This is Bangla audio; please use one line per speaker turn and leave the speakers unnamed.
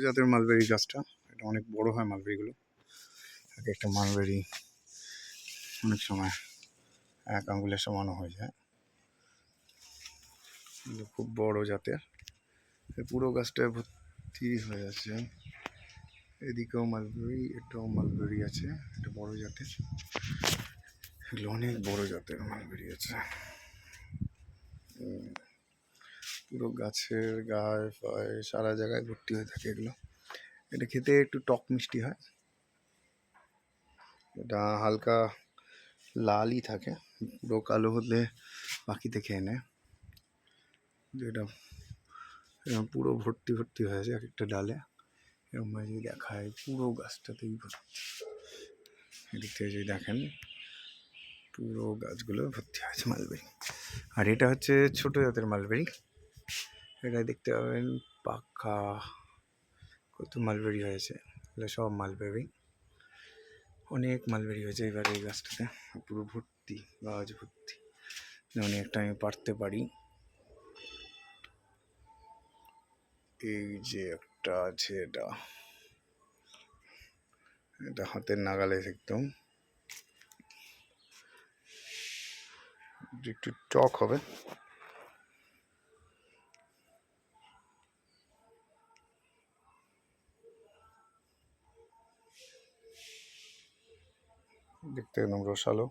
জাতের মালবেরি গাছটা, এটা অনেক বড় হয় মালবেরিগুলো। এক একটা মালবেরি অনেক সময় এক আঙ্গুলের সমানও হয়ে যায়। খুব বড় জাতের, পুরো গাছটায় ভর্তি হয়ে আছে। এদিকেও মালবেরি, এটাও মালবেরি আছে, এটা বড় জাতের। এগুলো অনেক বড় জাতের মালবেরি আছে। পুরো গাছের গায়ে ফায়ে সারা জায়গায় ভর্তি হয়ে থাকে এগুলো। এটা খেতে একটু টক মিষ্টি হয়। এটা হালকা লালই থাকে, পুরো কালো হলে পাখিতে খেয়ে নেয়। যেটা এরকম পুরো ভর্তি ভর্তি হয়েছে এক একটা ডালে, এরকম যদি দেখায় পুরো গাছটাতেই ভর্তি। এদিক থেকে যদি দেখেন পুরো গাছগুলো ভর্তি হয়েছে মালবেরি। আর এটা হচ্ছে ছোট জাতের মালবেরি। এটা দেখতে পাবেন পাকা কত মালবেরি হয়েছে, এগুলো সব মালবেরি। অনেক মালবেরি হয়েছে এবার এই গাছটাতে, পুরো ভর্তি, গাছ ভর্তি। অনেকটা আমি পারতে পারি। এই যে একটা আছে, এটা এটা হাতের নাগালে একদম, একটু টক হবে। দেখতে একদম রসালো।